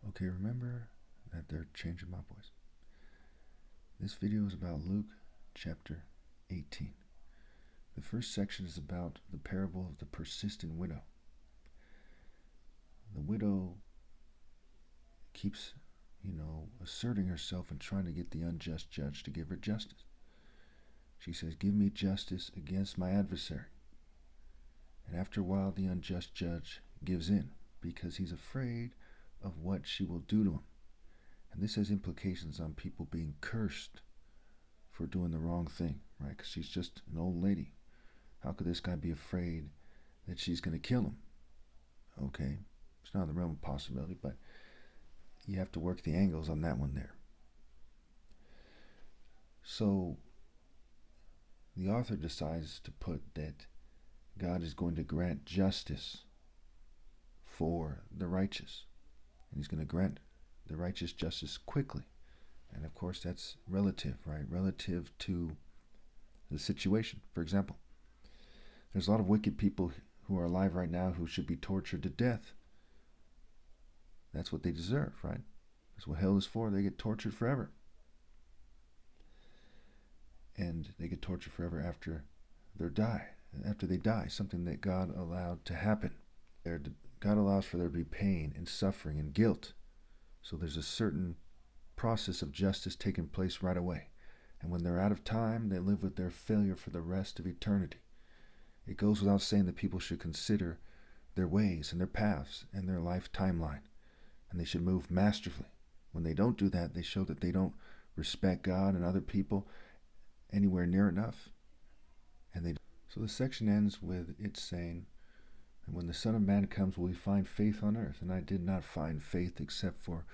Okay, remember that they're changing my voice. This video is about Luke chapter 18. The first section is about the parable of the persistent widow. The widow keeps, asserting herself and trying to get the unjust judge to give her justice. She says, "Give me justice against my adversary." And after a while, the unjust judge gives in because he's afraid of what she will do to him. And this has implications on people being cursed for doing the wrong thing, right? Because she's just an old lady. How could this guy be afraid that she's going to kill him? Okay, it's not in the realm of possibility, but you have to work the angles on that one there. So the author decides to put that God is going to grant justice for the righteous. And he's going to grant the righteous justice quickly. And of course, that's relative, right? Relative to the situation. For example, there's a lot of wicked people who are alive right now who should be tortured to death. That's what they deserve, right? That's what hell is for. They get tortured forever. And they get tortured forever after they die, something that God allowed to happen. God allows for there to be pain and suffering and guilt. So there's a certain process of justice taking place right away. And when they're out of time, they live with their failure for the rest of eternity. It goes without saying that people should consider their ways and their paths and their life timeline. And they should move masterfully. When they don't do that, they show that they don't respect God and other people anywhere near enough. So the section ends with it saying, "And when the Son of Man comes, will he find faith on earth? And I did not find faith except for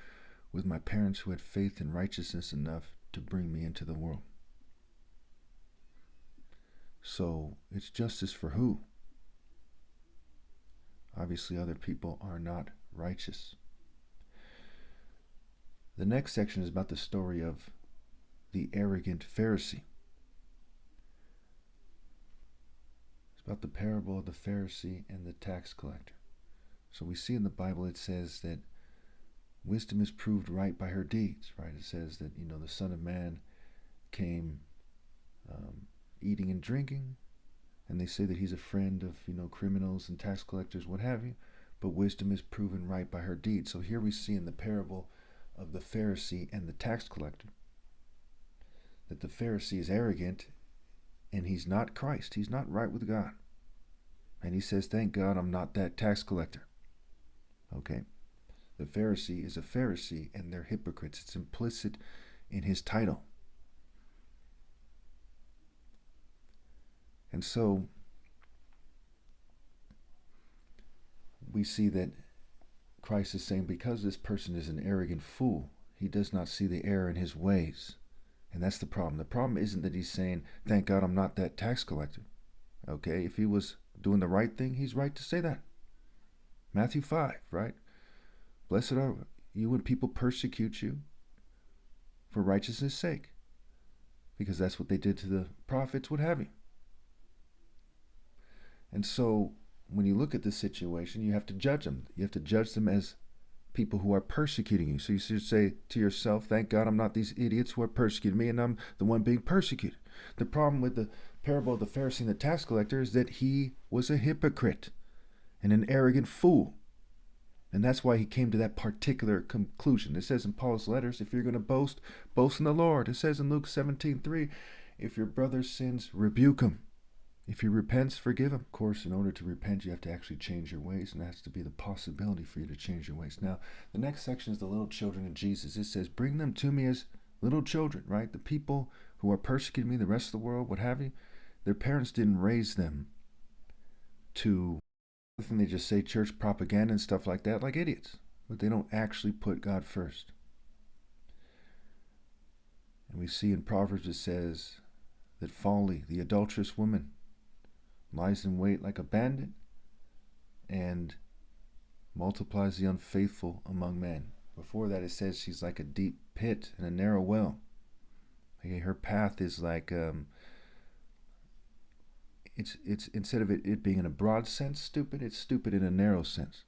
with my parents who had faith and righteousness enough to bring me into the world." So it's justice for who? Obviously, other people are not righteous. The next section is about the story of the arrogant Pharisee. It's about the parable of the Pharisee and the tax collector. So we see in the Bible it says that wisdom is proved right by her deeds, right? It says that, the Son of Man came eating and drinking, and they say that he's a friend of, criminals and tax collectors, what have you, but wisdom is proven right by her deeds. So here we see in the parable of the Pharisee and the tax collector that the Pharisee is arrogant and he's not Christ. He's not right with God. And he says, "Thank God I'm not that tax collector." Okay? The Pharisee is a Pharisee and they're hypocrites. It's implicit in his title. And so we see that Christ is saying, because this person is an arrogant fool, he does not see the error in his ways. And that's the problem. The problem isn't that he's saying, "Thank God I'm not that tax collector." Okay, if he was doing the right thing, he's right to say that. Matthew 5, right? "Blessed are you when people persecute you for righteousness' sake," because that's what they did to the prophets, what have you. And so when you look at this situation, you have to judge them. You have to judge them as people who are persecuting you. So you should say to yourself, "Thank God I'm not these idiots who are persecuting me, and I'm the one being persecuted." The problem with the parable of the Pharisee and the tax collector is that he was a hypocrite and an arrogant fool. And that's why he came to that particular conclusion. It says in Paul's letters, if you're going to boast, boast in the Lord. It says in Luke 17:3, if your brother sins, rebuke him. If he repents, forgive him. Of course, in order to repent, you have to actually change your ways, and there has to be the possibility for you to change your ways. Now, the next section is the little children of Jesus. It says, "Bring them to me as little children," right? The people who are persecuting me, the rest of the world, what have you, their parents didn't raise them to, they just say church propaganda and stuff like that, like idiots. But they don't actually put God first. And we see in Proverbs it says that folly, the adulterous woman, lies in wait like a bandit and multiplies the unfaithful among men. Before that it says she's like a deep pit and a narrow well. Okay, her path is like it's instead of it being in a broad sense stupid, it's stupid in a narrow sense.